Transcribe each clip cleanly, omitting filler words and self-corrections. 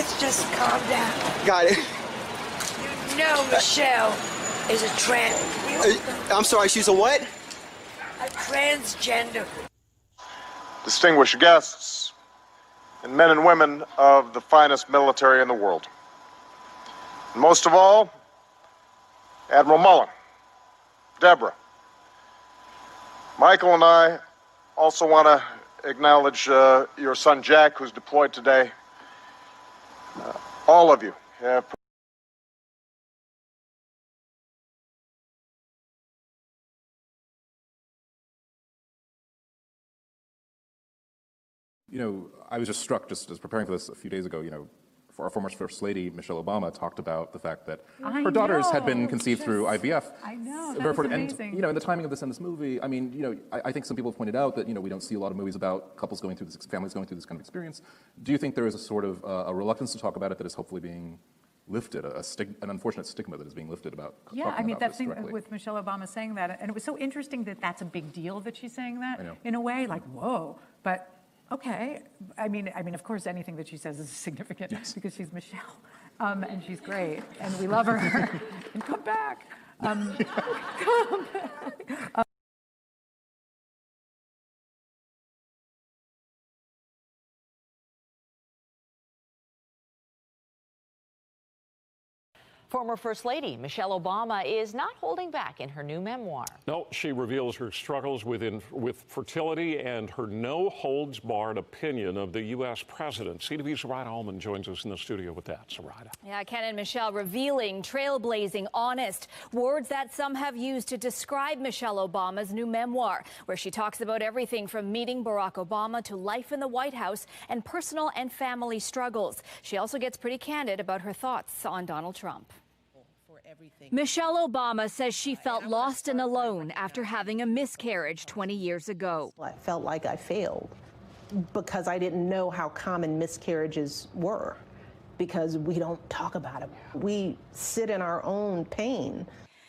Let's just calm down. Got it. You know Michelle is a I'm sorry, she's a what? a transgender. Distinguished guests, and men and women of the finest military in the world. And most of all, Admiral Mullen, Deborah. Michael and I also want to acknowledge your son Jack, who's deployed today. All of you have You know, I was just struck just as preparing for this a few days ago, you know, for our former First Lady, Michelle Obama, talked about the fact that her daughters had been conceived through IVF. I know, Very that's important. amazing. And, you know, in the timing of this and this movie, I mean, you know, I think some people have pointed out that, you know, we don't see a lot of movies about couples going through this, families going through this kind of experience. Do you think there is a sort of a reluctance to talk about it that is hopefully being lifted, an unfortunate stigma that is being lifted about Yeah, talking I mean, about that this thing directly? with Michelle Obama saying that, and it was so interesting that that's a big deal that she's saying that in a way, like, whoa, but okay. I mean, of course, anything that she says is significant because she's Michelle, and she's great, and we love her, and come back. Come back. Former First Lady Michelle Obama is not holding back in her new memoir. No, she reveals her struggles with fertility and her no-holds-barred opinion of the U.S. president. CTV's Sarada Allman joins us in the studio with that. Sarada. Yeah, Ken and Michelle revealing, trailblazing, honest, words that some have used to describe Michelle Obama's new memoir, where she talks about everything from meeting Barack Obama to life in the White House and personal and family struggles. She also gets pretty candid about her thoughts on Donald Trump. Michelle Obama says she felt lost and alone after having a miscarriage 20 years ago. I felt like I failed because I didn't know how common miscarriages were, because we don't talk about it. We sit in our own pain.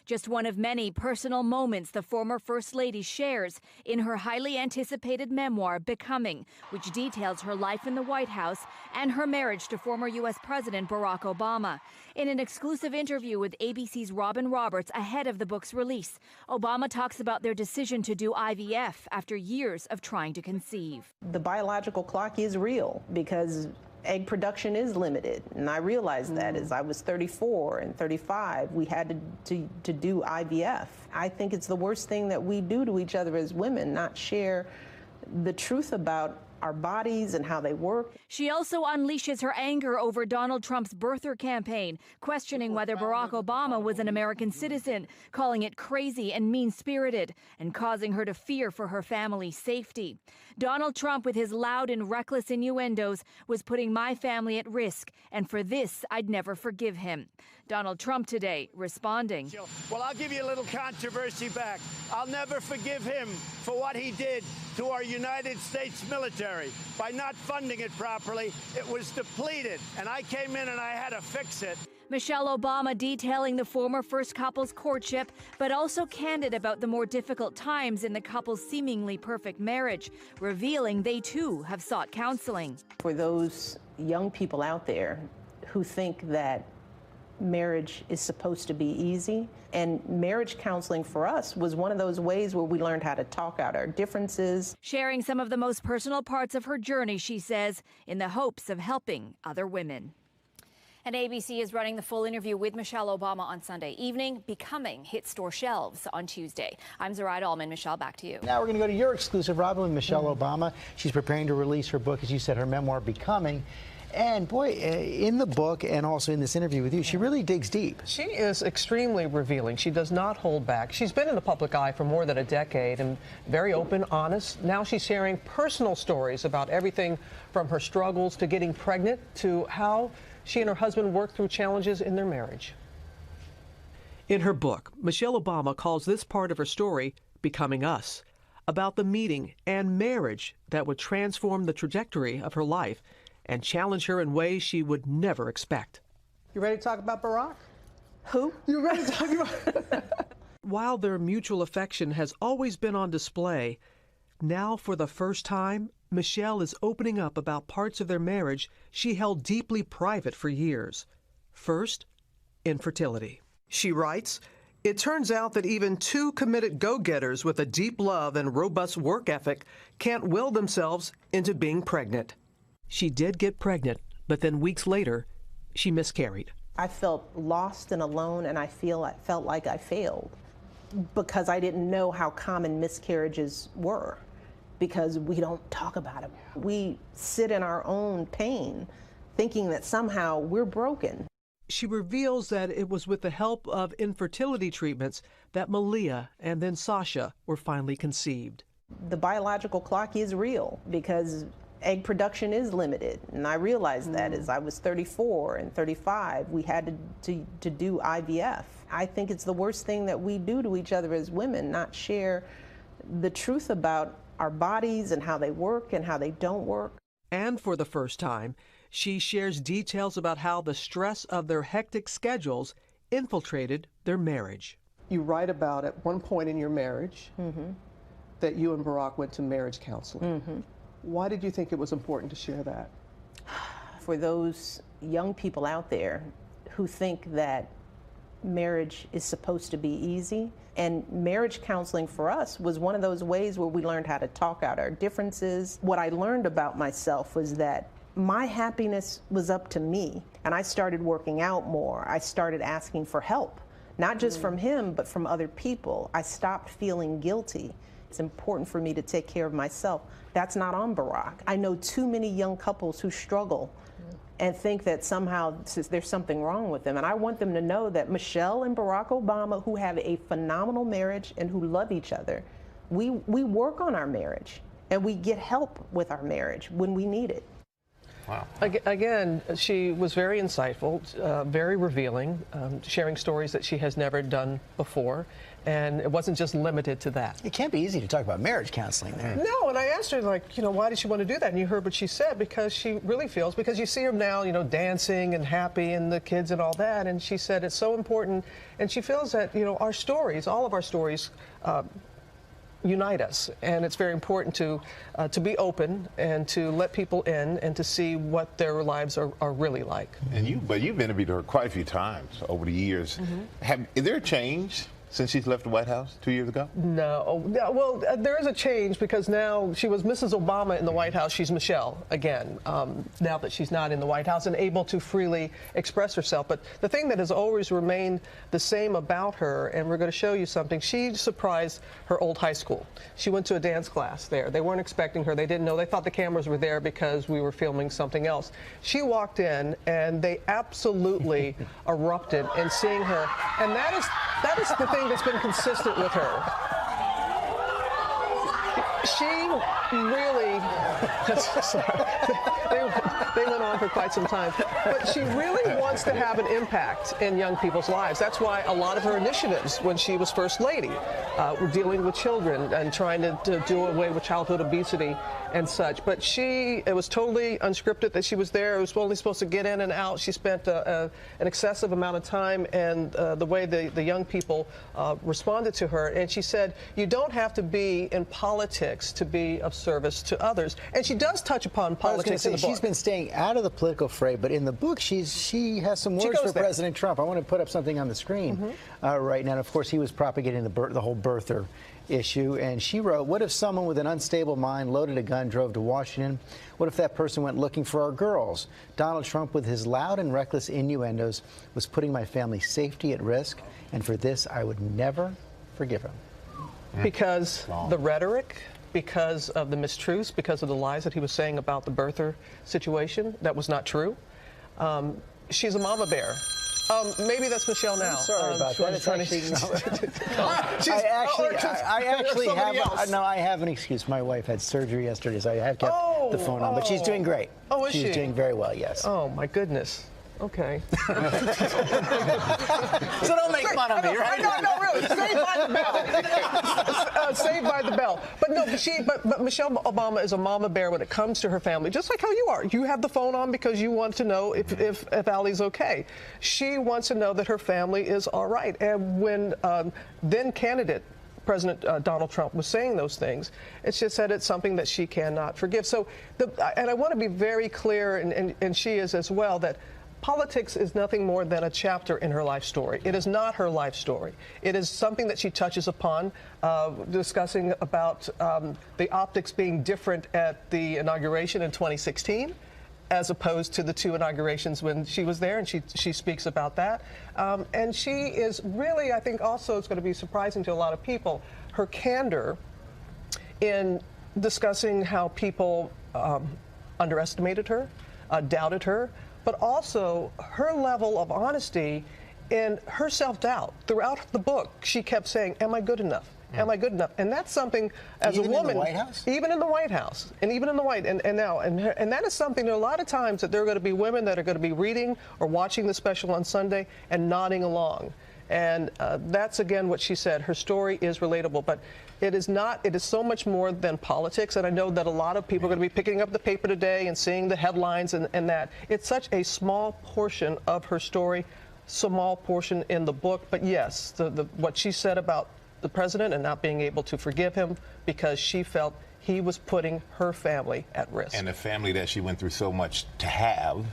Just one of many personal moments the former First Lady shares in her highly anticipated memoir, Becoming, which details her life in the White House and her marriage to former U.S. President Barack Obama. In an exclusive interview with ABC's Robin Roberts ahead of the book's release, Obama talks about their decision to do IVF after years of trying to conceive. The biological clock is real because egg production is limited, and I realized that as I was 34 and 35, we had to do IVF. I think it's the worst thing that we do to each other as women, not share the truth about our bodies and how they work. She also unleashes her anger over Donald Trump's birther campaign, questioning whether Barack Obama was an American citizen, calling it crazy and mean-spirited, and causing her to fear for her family's safety. Donald Trump, with his loud and reckless innuendos, was putting my family at risk, and for this, I'd never forgive him. Donald Trump today responding. Well, I'll give you a little controversy back. I'll never forgive him for what he did to our United States military by not funding it properly. It was depleted, and I came in and I had to fix it. Michelle Obama detailing the former first couple's courtship, but also candid about the more difficult times in the couple's seemingly perfect marriage, revealing they too have sought counseling. For those young people out there who think that marriage is supposed to be easy, and marriage counseling for us was one of those ways where we learned how to talk out our differences. Sharing some of the most personal parts of her journey, she says, in the hopes of helping other women. And ABC is running the full interview with Michelle Obama on Sunday evening. Becoming hit store shelves on Tuesday. I'm Zoraida Allman. Michelle, back to you. Now we're going to go to your exclusive, Robin, with Michelle Obama. She's preparing to release her book, as you said, her memoir, Becoming. And boy, in the book and also in this interview with you, she really digs deep. She is extremely revealing. She does not hold back. She's been in the public eye for more than a decade and very open, honest. Now she's sharing personal stories about everything from her struggles to getting pregnant to how she and her husband worked through challenges in their marriage. In her book, Michelle Obama calls this part of her story Becoming Us, about the meeting and marriage that would transform the trajectory of her life and challenge her in ways she would never expect. You ready to talk about Barack? Who? You ready to talk about While their mutual affection has always been on display, Now, for the first time, Michelle is opening up about parts of their marriage she held deeply private for years. First, infertility. She writes, "It turns out that even two committed go-getters with a deep love and robust work ethic can't will themselves into being pregnant." She did get pregnant, but then weeks later, she miscarried. I felt lost and alone, and I felt like I failed because I didn't know how common miscarriages were, because we don't talk about it. We sit in our own pain, thinking that somehow we're broken. She reveals that it was with the help of infertility treatments that Malia and then Sasha were finally conceived. The biological clock is real because egg production is limited, and I realized that as I was 34 and 35, we had to do IVF. I think it's the worst thing that we do to each other as women, not share the truth about our bodies and how they work and how they don't work. And for the first time, she shares details about how the stress of their hectic schedules infiltrated their marriage. You write about at one point in your marriage that you and Barack went to marriage counseling. Why did you think it was important to share that? For those young people out there who think that marriage is supposed to be easy, and marriage counseling for us was one of those ways where we learned how to talk out our differences. What I learned about myself was that my happiness was up to me, and I started working out more. I started asking for help, not just from him, but from other people. I stopped feeling guilty. It's important for me to take care of myself. That's not on Barack. I know too many young couples who struggle and think that somehow there's something wrong with them. And I want them to know that Michelle and Barack Obama, who have a phenomenal marriage and who love each other, we work on our marriage and we get help with our marriage when we need it. Wow. Again, she was very insightful, very revealing, sharing stories that she has never done before. And it wasn't just limited to that. It can't be easy to talk about marriage counseling there. No, and I asked her, like, why did she want to do that? And you heard what she said, because she really feels, because you see her now, dancing and happy and the kids and all that. And she said it's so important. And she feels that, our stories, all of our stories, unite us, and it's very important to be open and to let people in and to see what their lives are really like. But you've interviewed her quite a few times over the years. Is there a change since she's left the White House 2 years ago? No. Well, there is a change, because now she was Mrs. Obama in the White House. She's Michelle again, now that she's not in the White House and able to freely express herself. But the thing that has always remained the same about her, and we're going to show you something, she surprised her old high school. She went to a dance class there. They weren't expecting her. They didn't know. They thought the cameras were there because we were filming something else. She walked in, and they absolutely erupted in seeing her. And that is the thing that's been consistent with her. She really, they went on for quite some time, but she really wants to have an impact in young people's lives. That's why a lot of her initiatives when she was First Lady were dealing with children and trying to do away with childhood obesity and such. But it was totally unscripted that she was there. It was only supposed to get in and out. She spent an excessive amount of time, and the way the young people responded to her. And she said, you don't have to be in politics to be of service to others. And she does touch upon politics in the book. She's been staying out of the political fray, but in the book she has some words for President Trump. I want to put up something on the screen right now. And of course, he was propagating the whole birther issue, and she wrote, what if someone with an unstable mind loaded a gun, drove to Washington? What if that person went looking for our girls? Donald Trump, with his loud and reckless innuendos, was putting my family's safety at risk, and for this I would never forgive him. Because the rhetoric, because of the mistruths, because of the lies that he was saying about the birther situation, that was not true. She's a mama bear. Maybe that's Michelle now. I'm sorry about that. It's actually, I have an excuse. My wife had surgery yesterday, so I have kept the phone on. But she's doing great. Oh, is she? She's doing very well, yes. Oh, my goodness. Okay. So don't make fun of me, right? No, really. Saved by the bell. Saved by the bell. But no, but Michelle Obama is a mama bear when it comes to her family, just like how you are. You have the phone on because you want to know if Allie's okay. She wants to know that her family is all right. And when then candidate President Donald Trump was saying those things. It's just that it's something that she cannot forgive. So, and I want to be very clear, and she is as well, that politics is nothing more than a chapter in her life story. It is not her life story. It is something that she touches upon, discussing about the optics being different at the inauguration in 2016. As opposed to the 2 inaugurations when she was there, and she speaks about that. And she is really, I think also it's going to be surprising to a lot of people, her candor in discussing how people underestimated her, doubted her, but also her level of honesty and her self-doubt. Throughout the book, she kept saying, am I good enough? Am I good enough? And that's something as a woman, even in the White House, and even in the White, and that is something. There are a lot of times that there are going to be women that are going to be reading or watching the special on Sunday and nodding along, and that's again what she said. Her story is relatable, but it is not. It is so much more than politics, and I know that a lot of people are going to be picking up the paper today and seeing the headlines and that. It's such a small portion of her story, small portion in the book, but yes, what she said about the president and not being able to forgive him because she felt he was putting her family at risk. And the family that she went through so much to have,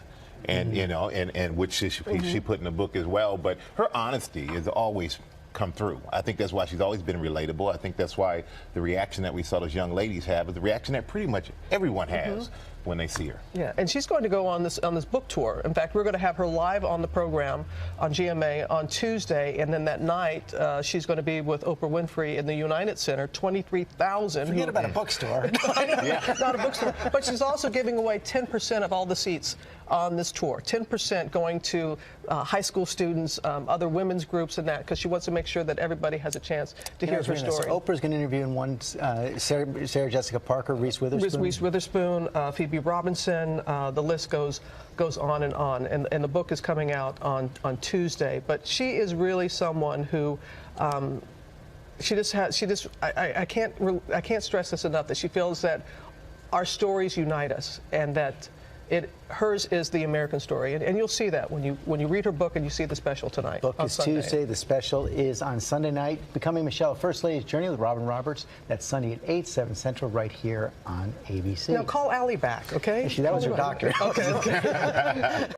and you know, and which she put in the book as well. But her honesty has always come through. I think that's why she's always been relatable. I think that's why the reaction that we saw those young ladies have is the reaction that pretty much everyone has when they see her. Yeah, and she's going to go on this book tour. In fact, we're going to have her live on the program on GMA on Tuesday, and then that night she's going to be with Oprah Winfrey in the United Center. 23,000. Forget about a bookstore. Not a bookstore, but she's also giving away 10% of all the seats on this tour. 10% going to high school students, other women's groups, and that, because she wants to make sure that everybody has a chance to hear her story. So Oprah's going to interview in one Sarah Jessica Parker, Reese Witherspoon. Reese Witherspoon, Phoebe Robinson, the list goes on, and the book is coming out on Tuesday. But she is really someone who I can't stress this enough, that she feels that our stories unite us, and that hers is the American story, and you'll see that when you read her book and you see the special tonight. Book is Sunday. Tuesday. The special is on Sunday night. Becoming Michelle, First Lady's Journey with Robin Roberts. That's Sunday at 8, 7 Central, right here on ABC. Now call Allie back, okay? Actually, that was her doctor. Okay.